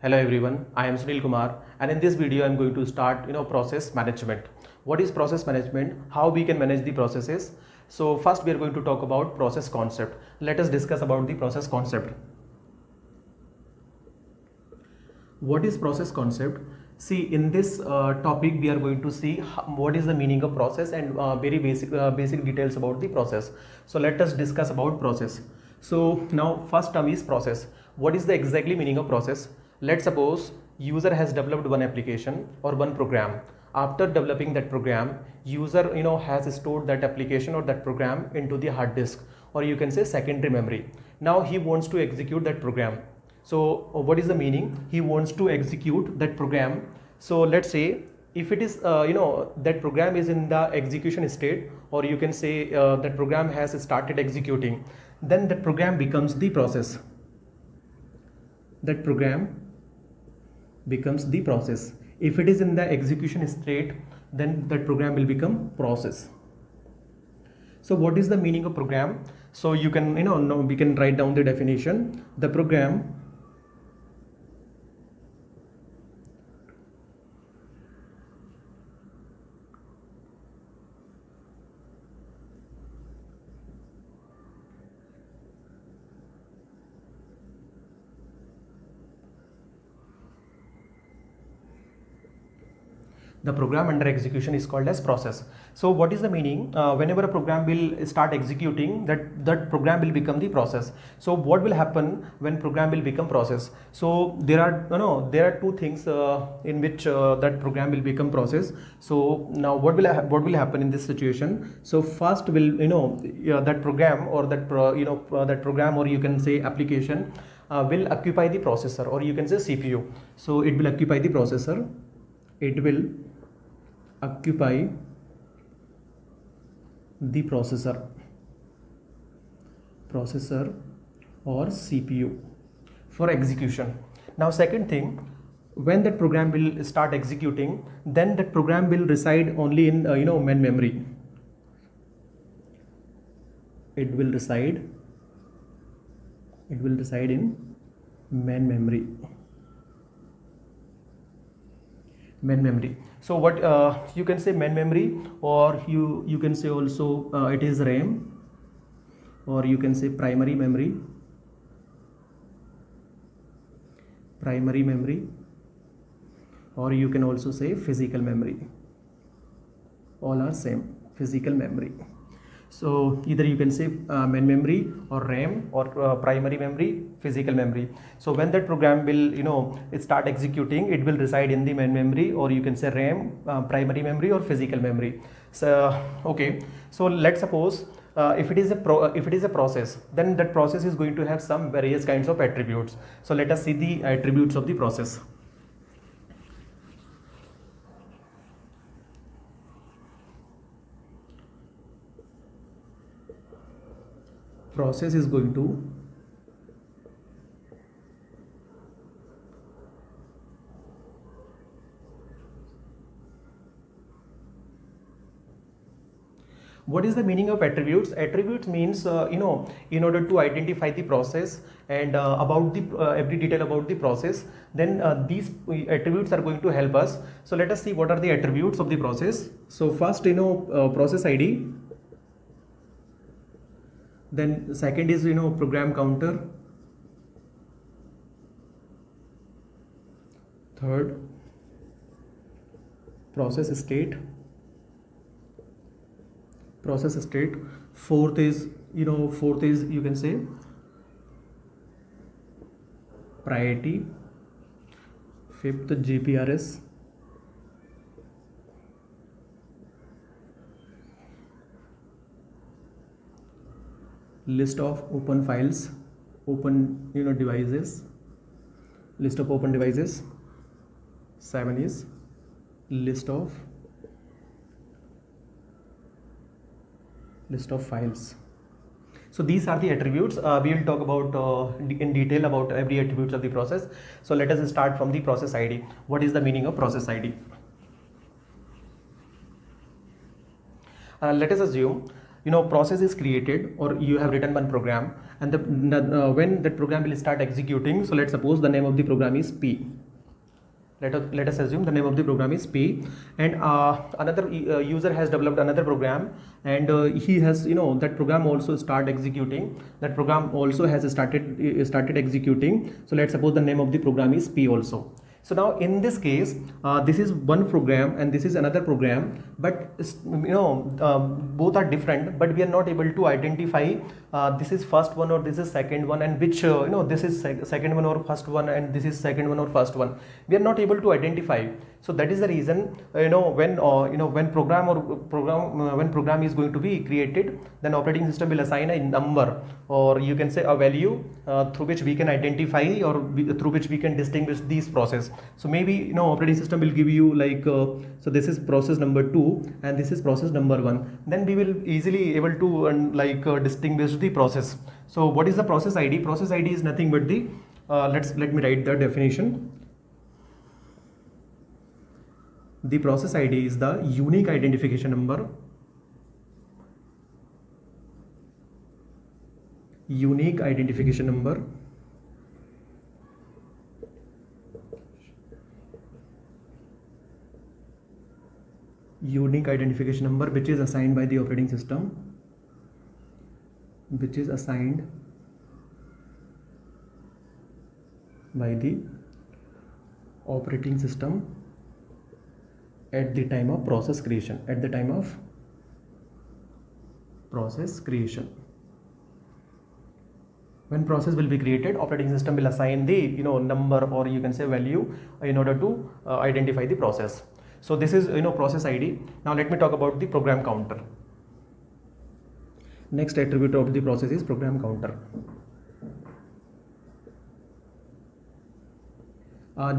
Hello everyone, I am Sunil Kumar, and in this video I am going to start process management. What is process management? How we can manage the processes? So first we are going to talk about process concept. Let us discuss about the process concept. What is process concept? See, in this topic we are going to see what is the meaning of process and very basic details about the process. So let us discuss about process. So now first term is process. What is the exactly meaning of process? Let's suppose user has developed one application or one program. After developing that program, user has stored that application or that program into the hard disk, or you can say secondary memory. Now he wants to execute that program. So what is the meaning? He wants to execute that program. So let's say if it is that program is in the execution state, or you can say that program has started executing, then that program becomes the process. That program becomes the process. If it is in the execution state, then that program will become process. So what is the meaning of program? So you can we can write down the definition. The program the program under execution is called as process. So what is the meaning? Whenever a program will start executing, that program will become the process. So what will happen when program will become process? So there are two things in which that program will become process. So now what will happen in this situation? So first will that program or that that program, or you can say application, will occupy the processor, or you can say CPU. So it will occupy the processor. It will occupy the processor or CPU for execution. Now second thing, when that program will start executing, then that program will reside only in main memory. It will reside in main memory. So what you can say main memory, or you can say also it is RAM, or you can say primary memory, or you can also say physical memory. All are same, physical memory. So either you can say main memory or RAM or primary memory, physical memory. So when that program will it start executing, it will reside in the main memory, or you can say RAM, primary memory or physical memory. So okay, so let's suppose if it is a process, then that process is going to have some various kinds of attributes. So let us see the attributes of the process. Process is going to what is the meaning of attributes? Attributes means in order to identify the process and about the every detail about the process, then these attributes are going to help us. So let us see what are the attributes of the process. So first process ID. Then second is program counter. Third, process state. Fourth is you can say priority. Fifth, GPRS. List of open files, open devices, list of open devices. 7 is list of files. So these are the attributes. We will talk about in detail about every attributes of the process. So let us start from the process ID. What is the meaning of process ID? Let us assume process is created, or you have written one program, and when that program will start executing, so let's suppose the name of the program is P. Let us assume the name of the program is P, and another user has developed another program, and he has, that program also start executing. That program also has started executing. So let's suppose the name of the program is P also. So now in this case, this is one program and this is another program, but both are different, but we are not able to identify this is first one or this is second one, and which this is second one or first one, and this is second one or first one. We are not able to identify. So that is the reason, when program is going to be created, then operating system will assign a number, or you can say a value, through which we can identify, or through which we can distinguish these process. So maybe operating system will give you like so this is process number 2 and this is process number 1. Then we will easily able to distinguish the process. So what is the process ID? Process ID is nothing but the let me write the definition. The process ID is the unique identification number. Unique identification number which is assigned by the operating system, at the time of process creation. When process will be created, operating system will assign the number, or you can say value, in order to identify the process. So this is process ID. Now let me talk about the program counter. Next attribute of the process is program counter.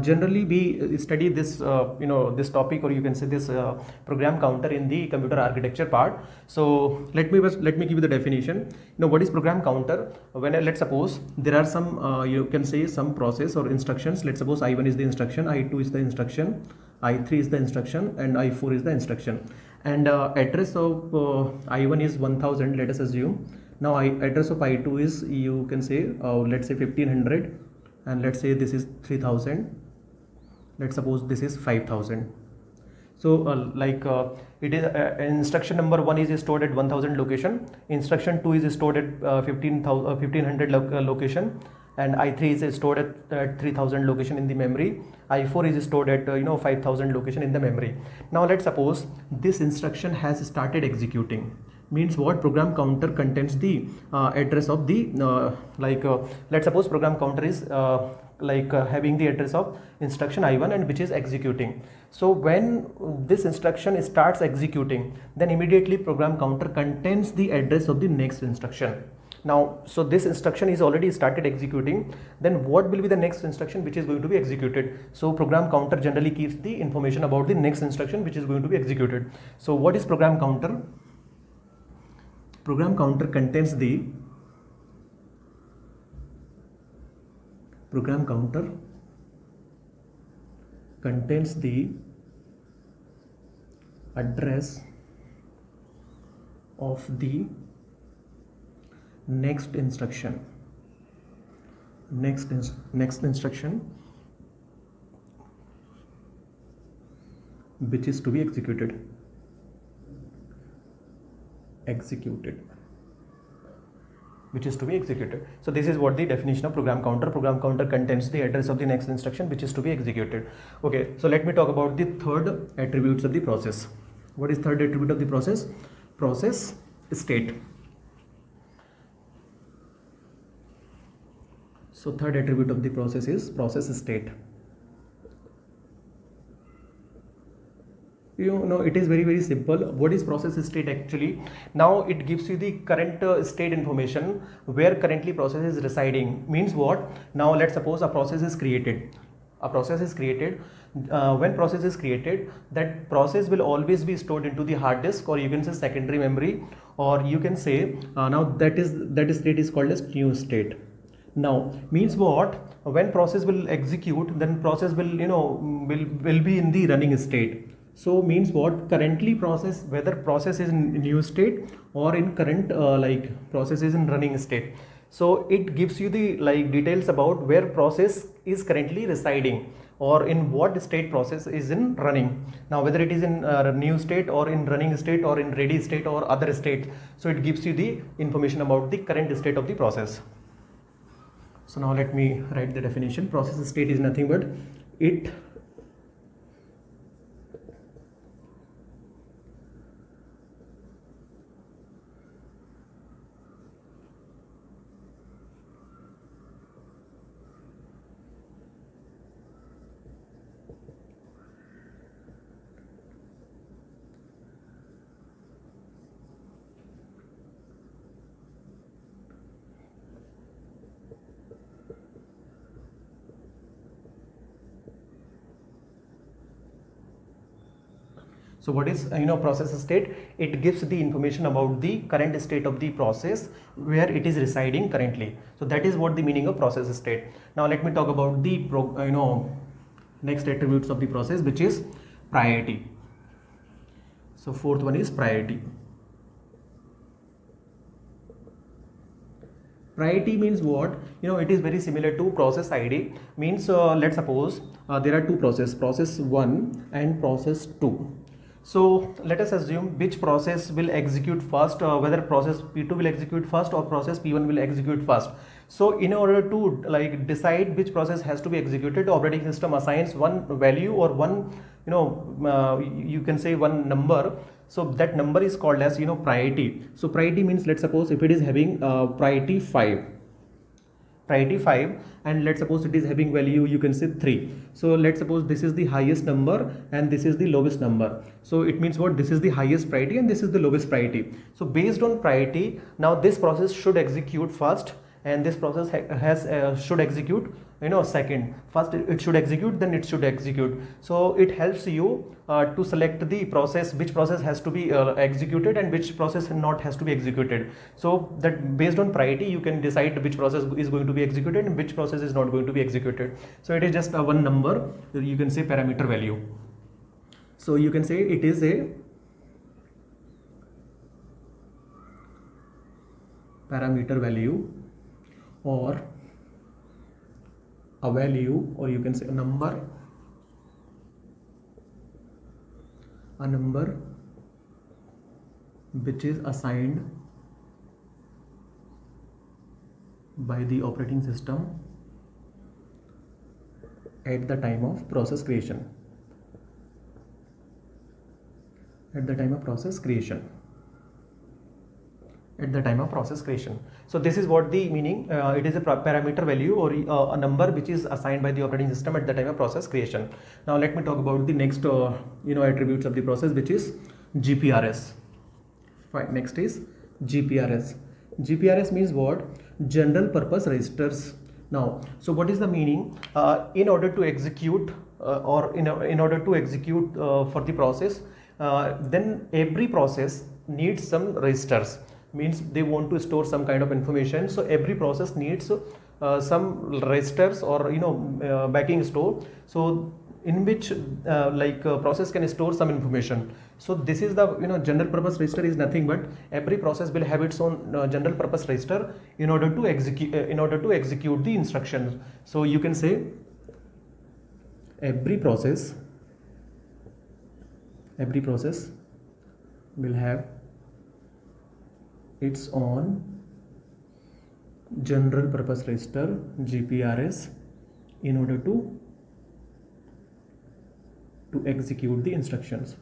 Generally we study this this topic, or you can say this program counter, in the computer architecture part. So let me give you the definition. What is program counter? When let's suppose there are some you can say some process or instructions. Let's suppose I1 is the instruction, I2 is the instruction, I3 is the instruction, and I4 is the instruction, and address of I1 is 1000, let us assume. Now address of I2 is, you can say let's say 1500, and let's say this is 3000, let's suppose this is 5000. So it is instruction number 1 is stored at 1000 location, instruction 2 is stored at 1500 location, and I3 is stored at 3000 location in the memory, I4 is stored at 5000 location in the memory. Now let's suppose this instruction has started executing. Means what? Program counter contains the address of the let's suppose program counter is having the address of instruction I1, and which is executing. So when this instruction starts executing, then immediately program counter contains the address of the next instruction. Now, so this instruction is already started executing, then what will be the next instruction which is going to be executed? So program counter generally keeps the information about the next instruction which is going to be executed. So what is program counter? Program counter contains the address of the next instruction which is to be executed. So this is what the definition of program counter. Program counter contains the address of the next instruction which is to be executed. Okay, so let me talk about the third attributes of the process. What is third attribute of the process? Process state. So third attribute of the process is process state. It is very simple. What is process state actually? Now it gives you the current state information, where currently process is residing. Means what? Now let's suppose a process is created. When process is created, that process will always be stored into the hard disk, or you can say secondary memory, or you can say now that state is called as new state. Now means what? When process will execute, then process will be in the running state. So means what? Currently process, whether process is in new state or in current like process is in running state. So it gives you the like details about where process is currently residing or in what state process is in running. Now whether it is in new state or in running state or in ready state or other state. So it gives you the information about the current state of the process. So now let me write the definition. Process state is nothing but it So what is process state? It gives the information about the current state of the process where it is residing currently. So that is what the meaning of process state. Now let me talk about the next attributes of the process, which is priority. So fourth one is priority. Priority means what? It is very similar to process ID. Means let's suppose there are two processes, process 1 and process 2. So let us assume which process will execute first, whether process P2 will execute first or process P1 will execute first. So in order to like decide which process has to be executed, operating system assigns one value or one you can say one number. So that number is called as priority. So priority means, let's suppose if it is having priority 5, and let's suppose it is having value, you can say 3. So let's suppose this is the highest number and this is the lowest number. So it means what? This is the highest priority and this is the lowest priority. So based on priority, now this process should execute first and this process should execute second. First it should execute, then it should execute. So it helps you to select the process, which process has to be executed and which process not has to be executed. So that based on priority you can decide which process is going to be executed and which process is not going to be executed. So it is just one number, you can say parameter value. So you can say it is a parameter value or a value, or you can say a number which is assigned by the operating system at the time of process creation. At the time of process creation. So this is what the meaning. It is a parameter value or a number which is assigned by the operating system at the time of process creation. Now let me talk about the next attributes of the process, which is GPRS. Fine. Next is GPRS. GPRS means what? General purpose registers. Now, so what is the meaning? In order to execute in order to execute for the process, then every process needs some registers. Means they want to store some kind of information. So every process needs some registers or backing store. So in which process can store some information. So this is the general purpose register is nothing but every process will have its own general purpose register in order to execute the instructions. So you can say every process will have its own general purpose register GPRS in order to execute the instructions.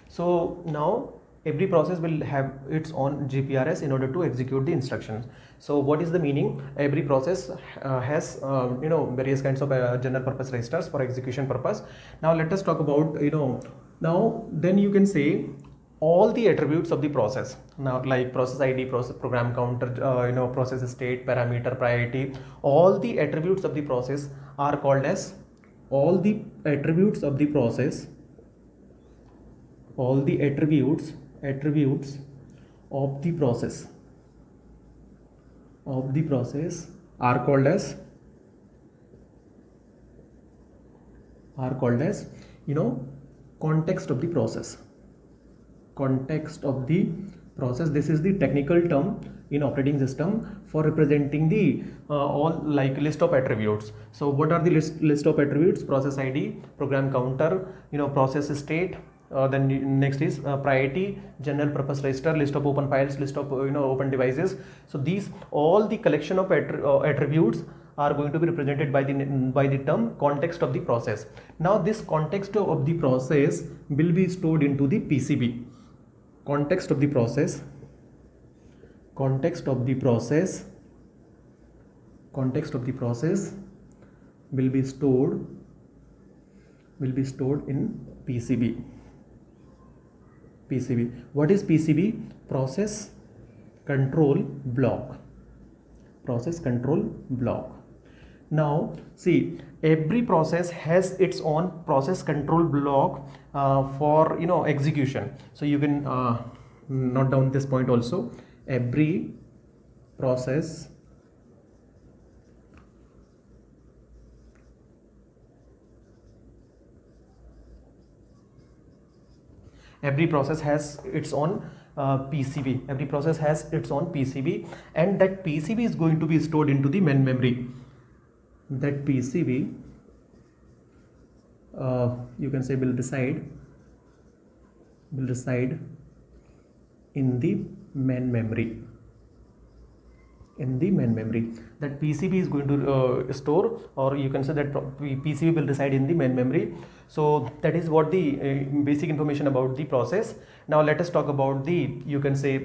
So now every process will have its own GPRS in order to execute the instructions. So what is the meaning? Every process has various kinds of general purpose registers for execution purpose. Now let us talk about now then you can say all the attributes of the process. Now like process ID, process program counter, process state, parameter, priority, all the attributes of the process are called as all the attributes of the process of the process are called as context of the process. Context of the process, this is the technical term in operating system for representing the all like list of attributes. So what are the list of attributes? Process ID, program counter, process state, then next is priority, general purpose register, list of open files, list of open devices. So these all the collection of attributes are going to be represented by the term context of the process. Now this context of the process will be stored into the PCB. Context of the process will be stored in PCB. What is PCB? Process control block. Now see, every process has its own process control block for execution. So you can note down this point also. Every process has its own PCB. Every process has its own PCB, and that PCB is going to be stored into the main memory. That PCB you can say will reside in the main memory. That PCB is going to store, or you can say that PCB will reside in the main memory. So that is what the basic information about the process. Now let us talk about the, you can say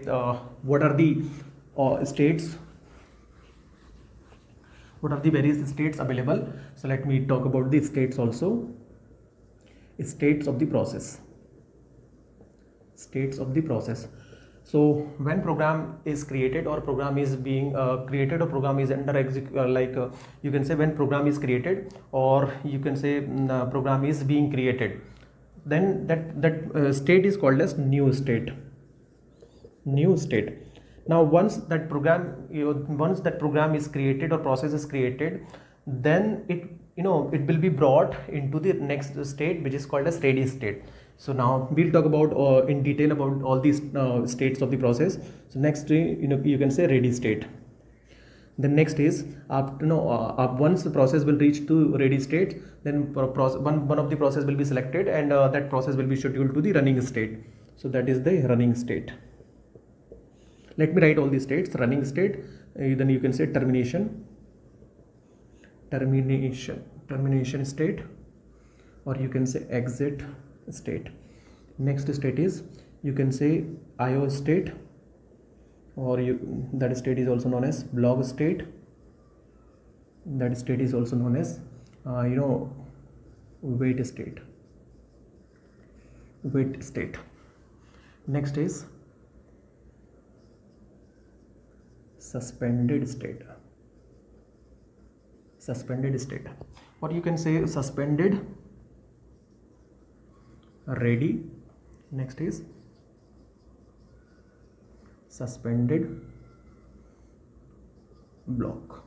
what are the states, what are the various states available. So let me talk about the states also. States of the process. So when program is created or program is being created or program is under you can say when program is created, or you can say program is being created, then that state is called as new state. Now once that program is created or process is created, then it will be brought into the next state, which is called as ready state. So now we'll talk about in detail about all these states of the process. So next you can say ready state. The next is once the process will reach to ready state, then one of the process will be selected, and that process will be scheduled to the running state. So that is the running state. Let me write all these states. Running state, then you can say termination state, or you can say exit state. Next state is, you can say IO state, or that state is also known as log state. That state is also known as wait state. Next is suspended state, or you can say suspended ready. Next is suspended block.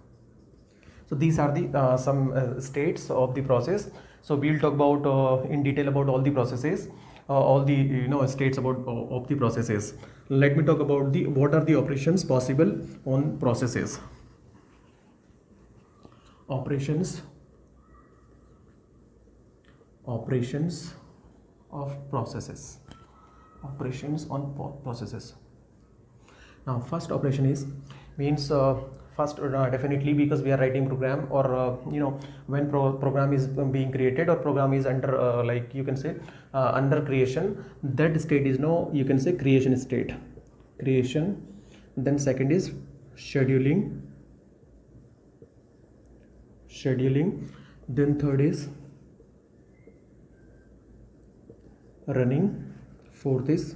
So these are the some states of the process. So we'll talk about in detail about all the processes, all the states about of the processes. Let me talk about what are the operations possible on processes. Operations of processes. Operations on processes. Now first operation is means first definitely, because we are writing program, or when program is being created or program is under you can say under creation, that state is you can say creation state. Then second is scheduling. Then third is running. Fourth is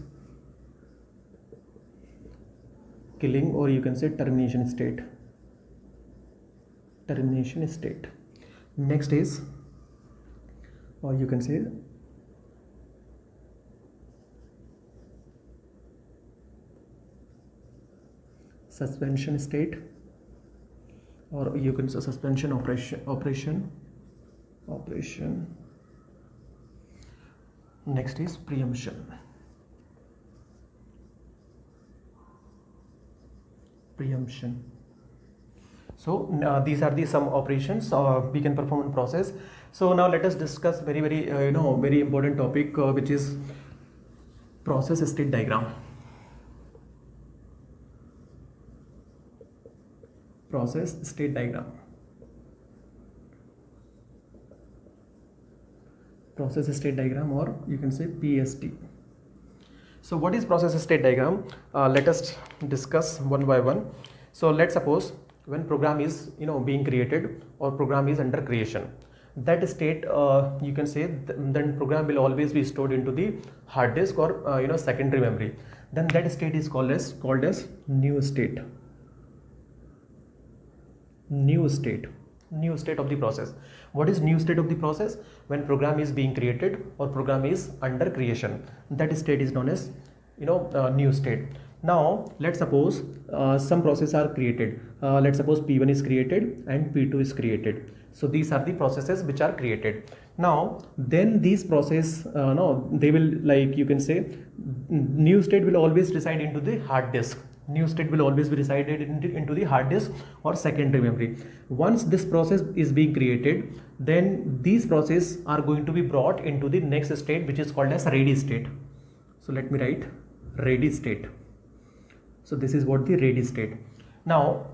killing, or you can say termination state. Next is, or you can say suspension state, or you can say suspension operation. Next is preemption. So these are the some operations we can perform in process. So now let us discuss very very important topic, which is process state diagram. Process state diagram. Process state diagram, or you can say PST. So what is process state diagram? Let us discuss one by one. So let's suppose when program is being created or program is under creation, that state you can say then program will always be stored into the hard disk or secondary memory. Then that state is called as new state. New state of the process. What is new state of the process? When program is being created or program is under creation, that state is known as new state. Now let's suppose some processes are created. Let's suppose P1 is created and P2 is created. So these are the processes which are created. Now then these process they will, like you can say, new state will always reside into the hard disk. New state will always be resided into the hard disk or secondary memory. Once this process is being created, then these processes are going to be brought into the next state, which is called as ready state. So let me write ready state. So this is what the ready state. Now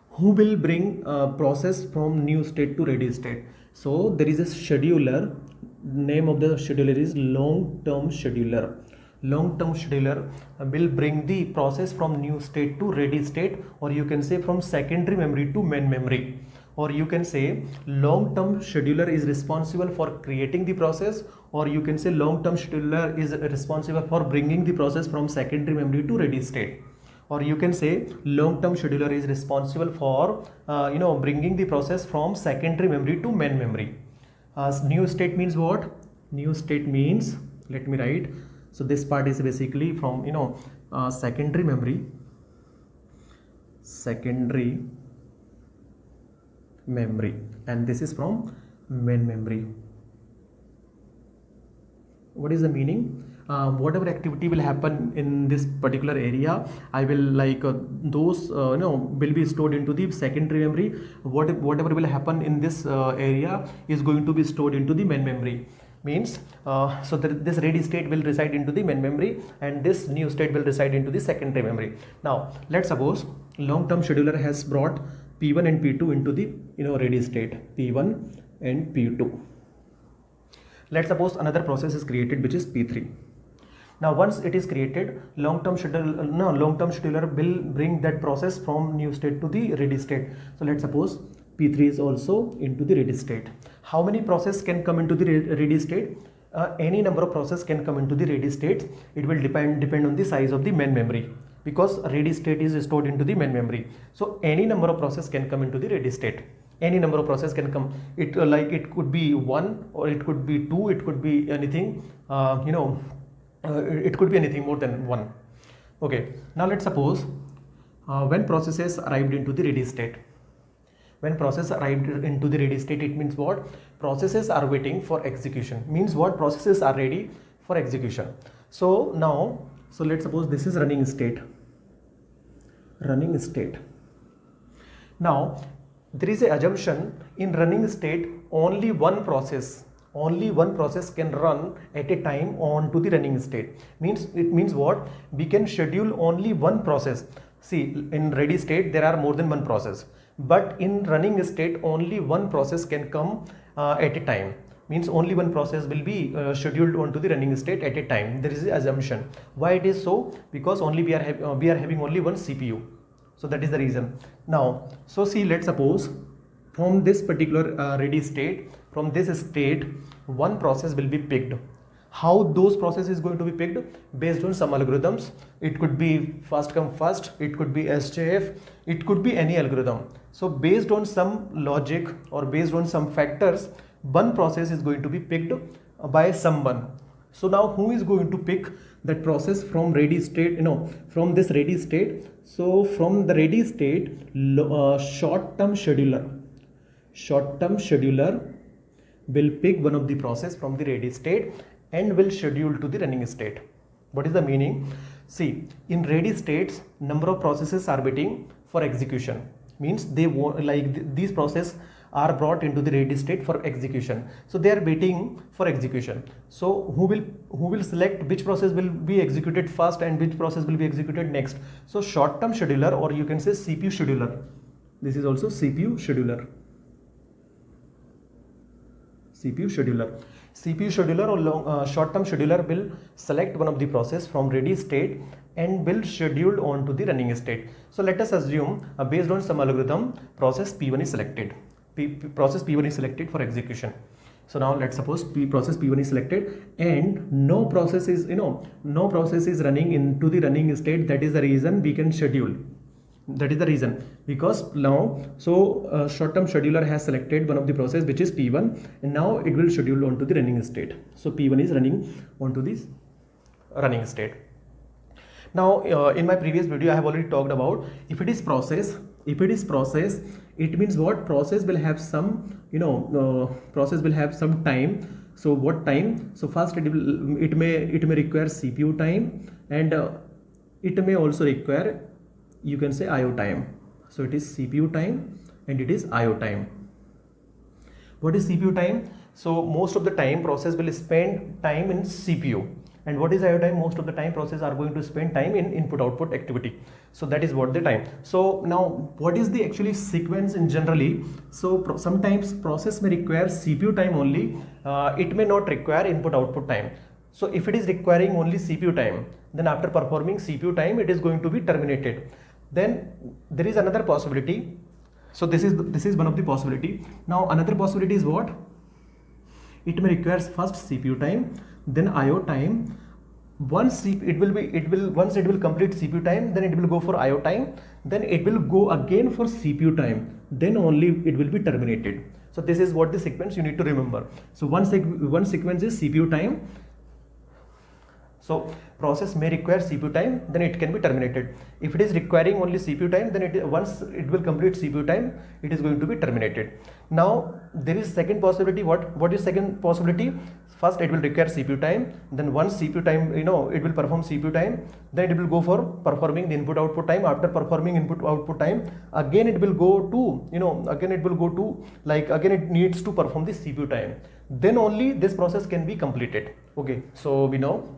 who will bring process from new state to ready state? So there is a scheduler. Name of the scheduler is long-term scheduler. Long-term scheduler will bring the process from new state to ready state, or you can say from secondary memory to main memory, or you can say long-term scheduler is responsible for creating the process, or you can say long-term scheduler is responsible for bringing the process from secondary memory to ready state, or you can say long-term scheduler is responsible for bringing the process from secondary memory to main memory. New state means what? New state means, let me write. So this part is basically from secondary memory and this is from main memory. What is the meaning? Whatever activity will happen in this particular area, I will those will be stored into the secondary memory. Whatever will happen in this area is going to be stored into the main memory. Means so that this ready state will reside into the main memory and this new state will reside into the secondary memory. Now let's suppose long-term scheduler has brought P1 and P2 into the ready state, P1 and P2. Let's suppose another process is created, which is P3. Now once it is created, long-term scheduler will bring that process from new state to the ready state. So let's suppose P3 is also into the ready state. How many processes can come into the ready state? Any number of processes can come into the ready state. It will depend on the size of the main memory, because ready state is stored into the main memory. So any number of processes can come into the ready state. Any number of processes can come. It it could be 1 or it could be 2. It could be anything. It could be anything more than 1. Okay. Now let's suppose when processes arrived into the ready state. When process arrived into the ready state, it means what? Processes are waiting for execution. Means what? Processes are ready for execution. So now, let's suppose this is running state. Now there is an assumption in running state only one process can run at a time on to the running state. It means what? We can schedule only one process. See, in ready state there are more than one process, but in running state only one process can come at a time. Means only one process will be scheduled onto the running state at a time. There is an assumption. Why it is so? Because only we are having only one CPU. So that is the reason. Now, so see, let's suppose from this particular ready state, from this state, one process will be picked. How those processes is going to be picked? Based on some algorithms. It could be first come first, it could be SJF, it could be any algorithm. So based on some logic or based on some factors, one process is going to be picked by someone. So now who is going to pick that process from ready state, from this ready state? So from the ready state, short-term scheduler will pick one of the process from the ready state and will schedule to the running state. What is the meaning? See, in ready states, number of processes are waiting for execution. Means they want, like these processes are brought into the ready state for execution. So they are waiting for execution. So who will select which process will be executed first and which process will be executed next? So short-term scheduler, or you can say CPU scheduler. This is also CPU scheduler. CPU scheduler or short-term scheduler will select one of the process from ready state and will schedule on to the running state. So let us assume based on some algorithm, process P1 is selected. Process P1 is selected for execution. So now let's suppose process P1 is selected and no process is running into the running state. That is the reason we can schedule. That is the reason, because now short-term scheduler has selected one of the process which is P1, and now it will schedule onto the running state. So P1 is running onto this running state. Now in my previous video I have already talked about if it is process, it means what? Process will have some process will have some time. So what time? So first it may require CPU time, and it may also require, you can say, IO time. So it is CPU time and it is IO time. What is CPU time? So most of the time process will spend time in CPU. And what is IO time? Most of the time process are going to spend time in input output activity. So that is what the time. So now what is the actually sequence in generally? So sometimes process may require CPU time only. It may not require input output time. So if it is requiring only CPU time, then after performing CPU time, it is going to be terminated. Then there is another possibility. So this is one of the possibility. Now another possibility is what? It may require first CPU time, then IO time. Once it will complete CPU time, then it will go for IO time, then it will go again for CPU time, then only it will be terminated. So this is what the sequence you need to remember. So one sequence is CPU time. So process may require CPU time, then it can be terminated. If it is requiring only CPU time, then once it will complete CPU time, it is going to be terminated. Now there is second possibility. What is second possibility? First it will require CPU time, then once CPU time, it will perform CPU time, then it will go for performing the input output time. After performing input output time, again it will go to, again it needs to perform the CPU time. Then only this process can be completed. Okay, so we know.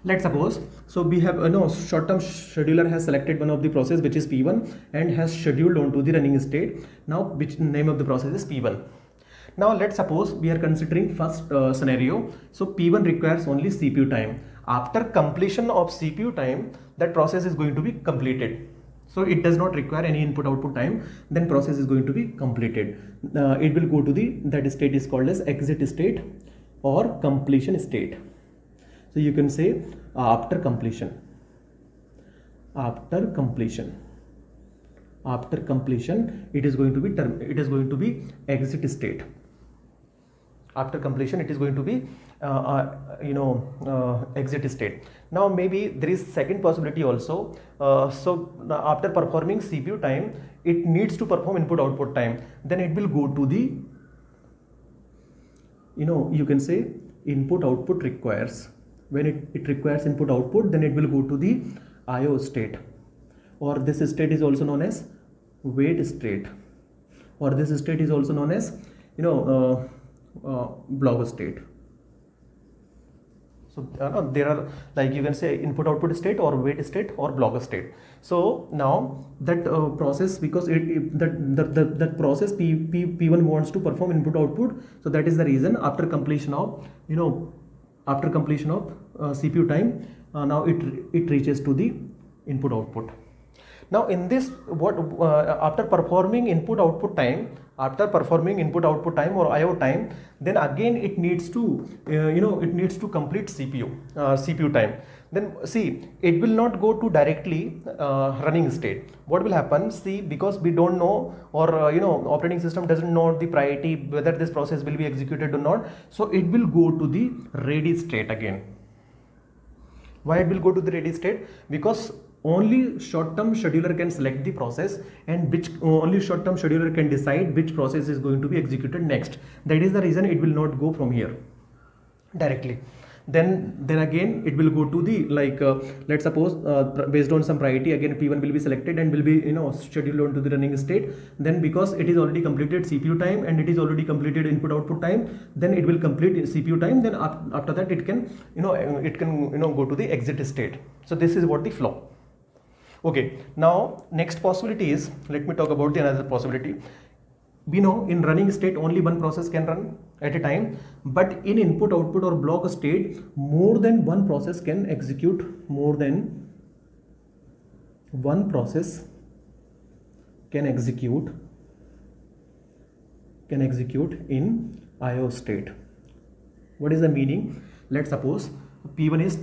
Let's suppose, so we have short-term scheduler has selected one of the process which is P1 and has scheduled onto the running state. Now which name of the process is P1. Now let's suppose we are considering first scenario. So P1 requires only CPU time. After completion of CPU time, that process is going to be completed. So it does not require any input output time, then process is going to be completed. It will go to that state is called as exit state or completion state. So you can say after completion, it is going to be exit state. After completion, it is going to be exit state. Now maybe there is second possibility also. So after performing CPU time, it needs to perform input output time. Then it will go to the you can say input output requires. When it requires input output, then it will go to the IO state, or this state is also known as wait state, or this state is also known as block state. So there are, like, you can say input output state or wait state or block state. So now that process, because that process P1 wants to perform input output, so that is the reason after completion of CPU time, now it reaches to the input output. Now in this, after performing input output time, after performing input output time or IO time, then again it needs to it needs to complete CPU time. Then see, it will not go to directly running state. What will happen? See, because we don't know, or operating system doesn't know the priority whether this process will be executed or not, so it will go to the ready state again. Why it will go to the ready state? Because only short-term scheduler can select the process, and which only short-term scheduler can decide which process is going to be executed next. That is the reason it will not go from here directly. Then again it will go to the let's suppose based on some priority, again P1 will be selected and will be scheduled onto the running state. Then because it is already completed CPU time and it is already completed input output time, then it will complete CPU time. Then after that it can go to the exit state. So this is what the flow. Okay, now next possibility is, let me talk about the another possibility. We know in running state only one process can run at a time, but in input output or block state more than one process can execute. More than one process can execute in IO state. What is the meaning? Let's suppose P1 is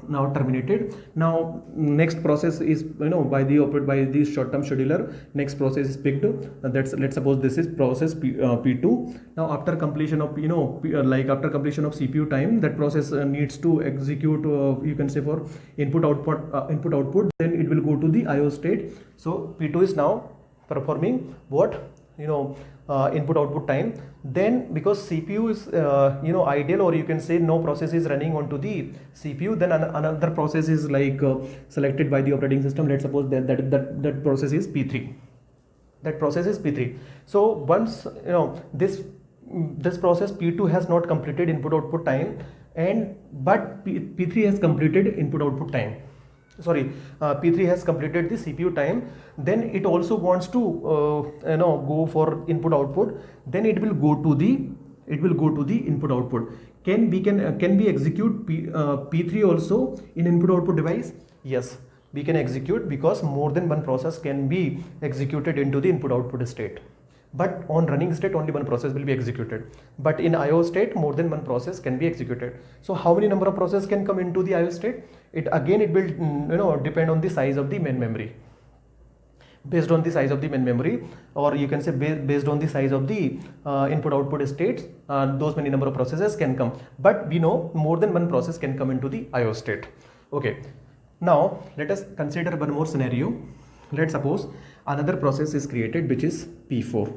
now terminated. Now next process is by the short-term scheduler, next process is picked. Let's suppose this is process P2. Now after completion of after completion of CPU time, that process needs to execute you can say for input output. Then it will go to the IO state. So P2 is now performing what input output time. Then because CPU is ideal, or you can say no process is running onto the CPU, then another process is selected by the operating system. Let's suppose that process is P3. That process is P3. So once this process P2 has not completed input output time, but P3 has completed input output time. P3 has completed the CPU time. Then it also wants to go for input output. Then it will go to the input output. Can we execute P3 also in input output device? Yes, we can execute, because more than one process can be executed into the input output state. But on running state only one process will be executed, but in IO state more than one process can be executed. So how many number of processes can come into the IO state? It will depend on the size of the main memory. Based on the size of the main memory, or you can say based on the size of the input output states, those many number of processes can come. But we know more than one process can come into the IO state. Okay, now let us consider one more scenario. Let's suppose another process is created, which is P4.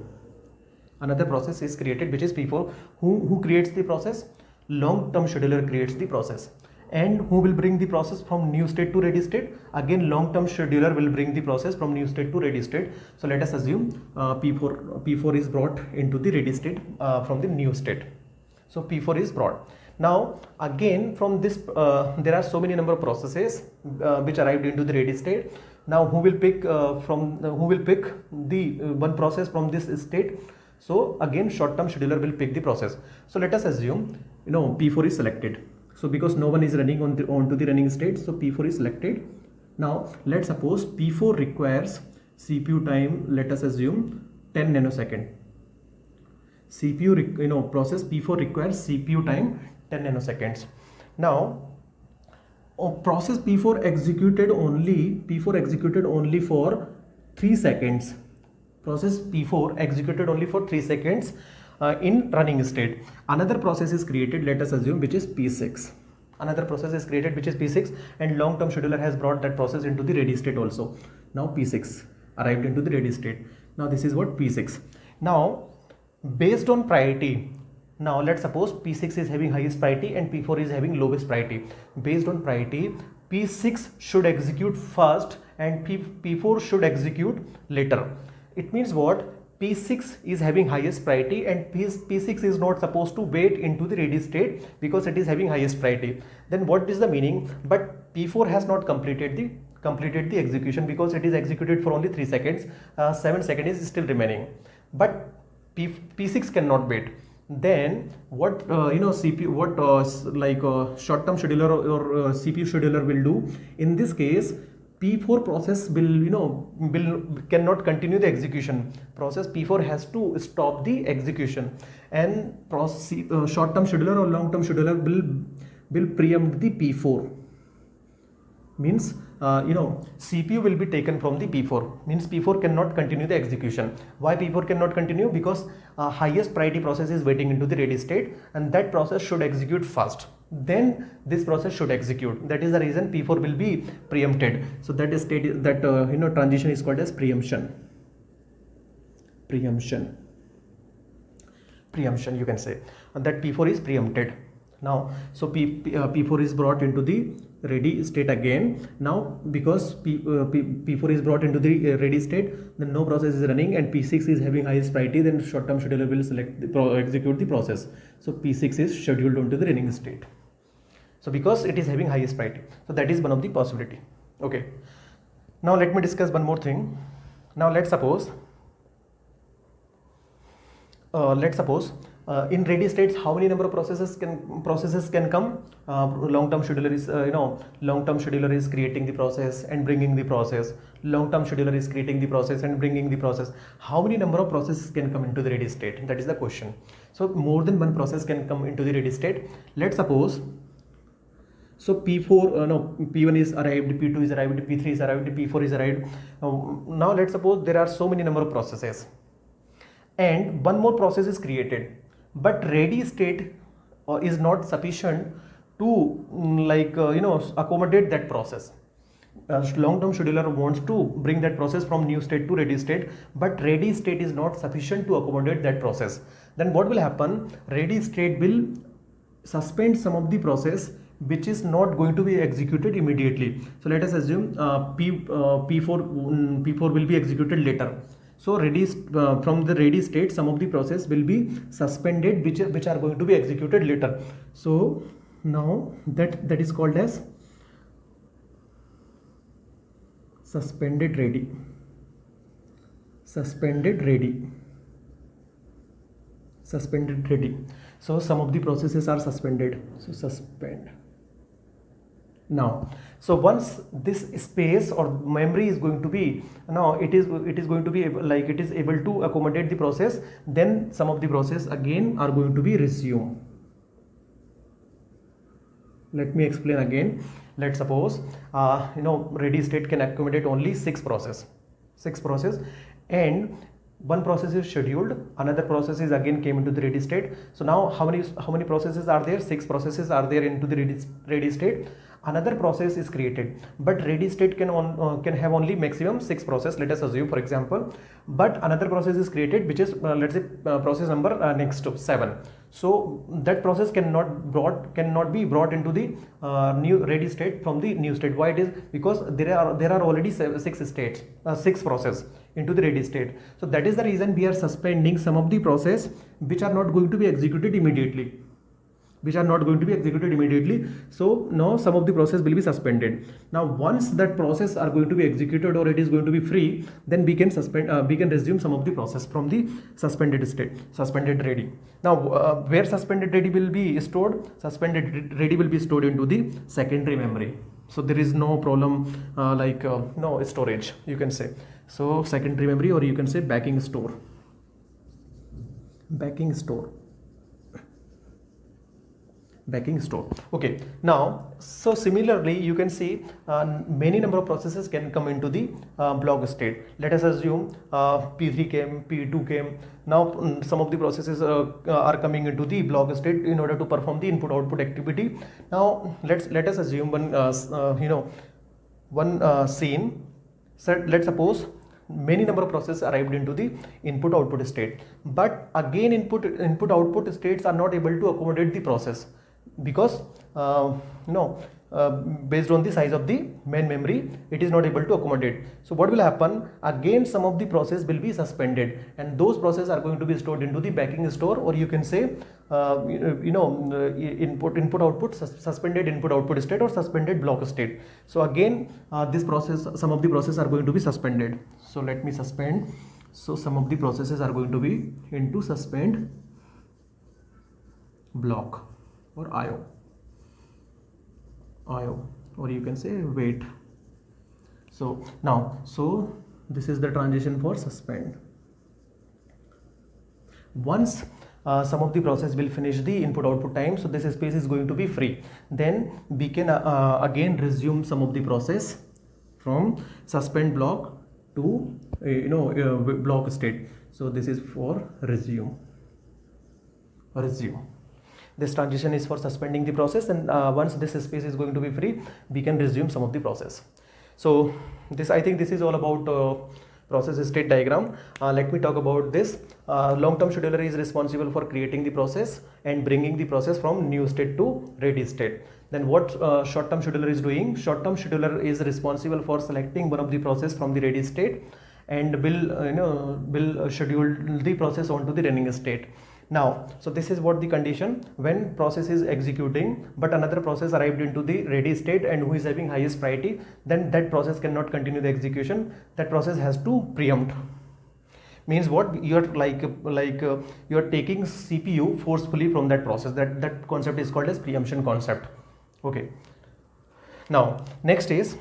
Another process is created, which is P4. Who creates the process? Long-term scheduler creates the process. And who will bring the process from new state to ready state? Again, long-term scheduler will bring the process from new state to ready state. So let us assume P4 is brought into the ready state from the new state. So P4 is brought. Now again from this there are so many number of processes which arrived into the ready state. Now who will pick the one process from this state? So again short-term scheduler will pick the process. So let us assume P4 is selected. So because no one is running onto the running state, so P4 is selected. Now let's suppose P4 requires CPU time, let us assume 10 nanosecond. Process P4 requires CPU time 10 nanoseconds. Now process P4 executed only for 3 seconds. Process P4 executed only for 3 seconds in running state. Another process is created, let us assume, which is P6. Another process is created which is P6, and long-term scheduler has brought that process into the ready state also. Now P6 arrived into the ready state. Now this is what P6. Now based on priority, now let's suppose P6 is having highest priority and P4 is having lowest priority. Based on priority, P6 should execute first and P4 should execute later. It means what? P6 is having highest priority and P6 is not supposed to wait into the ready state because it is having highest priority. Then what is the meaning? But P4 has not completed the execution because it is executed for only 3 seconds. 7 seconds is still remaining. But P6 cannot wait. Then what short-term scheduler or CPU scheduler will do? In this case, P4 process will cannot continue the execution process. P4 has to stop the execution, and short-term scheduler or long-term scheduler will preempt the P4. Means CPU will be taken from the P4. Means P4 cannot continue the execution. Why P4 cannot continue? Because highest priority process is waiting into the ready state, and that process should execute first, then this process should execute. That is the reason P4 will be preempted. So that is state, that transition is called as preemption you can say, and that P4 is preempted. Now so P4 is brought into the ready state again. Now because P4 is brought into the ready state, then no process is running, and P6 is having highest priority, then short-term scheduler will execute the process. So P6 is scheduled onto the running state. So because it is having highest priority, so that is one of the possibility. Okay, now let me discuss one more thing. Now let's suppose in ready states, how many number of processes can come? Long-term scheduler is creating the process and bringing the process. Long-term scheduler is creating the process and bringing the process. How many number of processes can come into the ready state? That is the question. So more than one process can come into the ready state. Let's suppose, so P1 is arrived, P2 is arrived, P3 is arrived, P4 is arrived. Now let's suppose there are so many number of processes, and one more process is created, but ready state is not sufficient to accommodate that process. Long-term scheduler wants to bring that process from new state to ready state, but ready state is not sufficient to accommodate that process. Then what will happen? Ready state will suspend some of the process which is not going to be executed immediately. So let us assume P4 will be executed later. So from the ready state, some of the process will be suspended which are going to be executed later. So now that is called as suspended ready. So some of the processes are suspended. So suspend. Now so once this space or memory is going to be, now it is going to be it is able to accommodate the process, then some of the process again are going to be resumed. Let me explain again. Let's suppose ready state can accommodate only 6 process, and one process is scheduled, another process is again came into the ready state. So now how many processes are there? 6 processes are there into the ready state. Another process is created, but ready state can have only maximum 6 process, let us assume, for example. But another process is created which is let's say process number next to 7. So that process cannot be brought into the new ready state from the new state. Why it is? Because there are already 6 process into the ready state. So that is the reason we are suspending some of the process which are not going to be executed immediately. So now some of the process will be suspended. Now once that process are going to be executed or it is going to be free, then we can resume some of the process from the suspended state, suspended ready. Now where suspended ready will be stored? Suspended ready will be stored into the secondary memory. So there is no problem no storage, you can say. So secondary memory, or you can say backing store. Okay, now so similarly you can see many number of processes can come into the block state. Let us assume P3 came, P2 came. Now some of the processes are coming into the block state in order to perform the input output activity. Now let us assume one scene. So let's suppose many number of processes arrived into the input output state, but again input output states are not able to accommodate the process, because based on the size of the main memory, it is not able to accommodate. So what will happen? Again some of the process will be suspended, and those processes are going to be stored into the backing store, or you can say input output, suspended input output state, or suspended block state. So again some of the processes are going to be suspended. So let me suspend. So some of the processes are going to be into suspend block or IO, or you can say wait. So now, so this is the transition for suspend. Once some of the process will finish the input output time, so this space is going to be free, then we can again resume some of the process from suspend block to block state. So this is for resume. This transition is for suspending the process, and once this space is going to be free, we can resume some of the process. So this, I think this is all about process state diagram. Let me talk about this. Long-term scheduler is responsible for creating the process and bringing the process from new state to ready state. Then what short-term scheduler is doing? Short-term scheduler is responsible for selecting one of the process from the ready state and will schedule the process onto the running state. Now, so this is what the condition when process is executing, but another process arrived into the ready state and who is having highest priority, then that process cannot continue the execution. That process has to preempt. Means what? You're you're taking CPU forcefully from that process. That concept is called as preemption concept. Okay. Now, next is,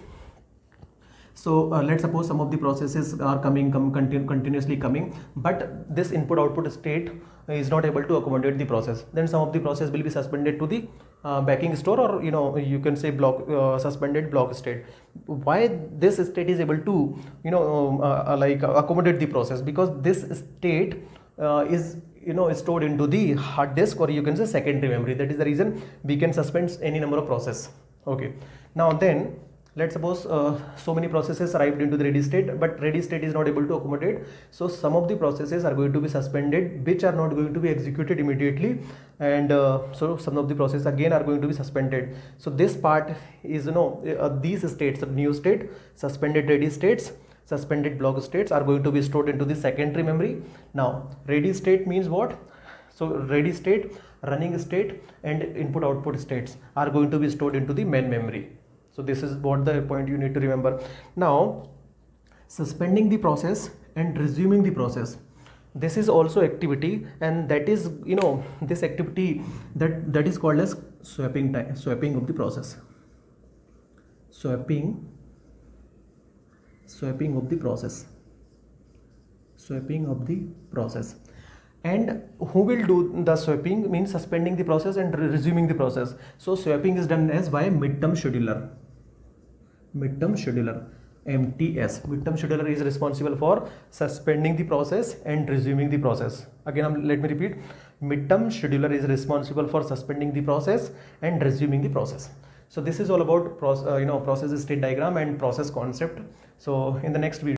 so let's suppose some of the processes are continuously coming, but this input output state is not able to accommodate the process. Then some of the process will be suspended to the backing store, or you can say block suspended block state. Why this state is able to accommodate the process? Because this state is stored into the hard disk, or you can say secondary memory. That is the reason we can suspend any number of process. Okay. Now then, let's suppose so many processes arrived into the ready state, but ready state is not able to accommodate. So some of the processes are going to be suspended, which are not going to be executed immediately, and so some of the processes again are going to be suspended. So this part is these states, the new state, suspended ready states, suspended block states, are going to be stored into the secondary memory. Now ready state means what? So ready state, running state, and input output states are going to be stored into the main memory. So this is what the point you need to remember. Now, suspending the process and resuming the process, this is also activity, and that is this activity that is called as swapping of the process. Swapping of the process. And who will do the swapping? Means suspending the process and resuming the process. So swapping is done as by midterm scheduler. MTS. Midterm scheduler is responsible for suspending the process and resuming the process. Again, let me repeat. Midterm scheduler is responsible for suspending the process and resuming the process. So this is all about process state diagram and process concept. So in the next video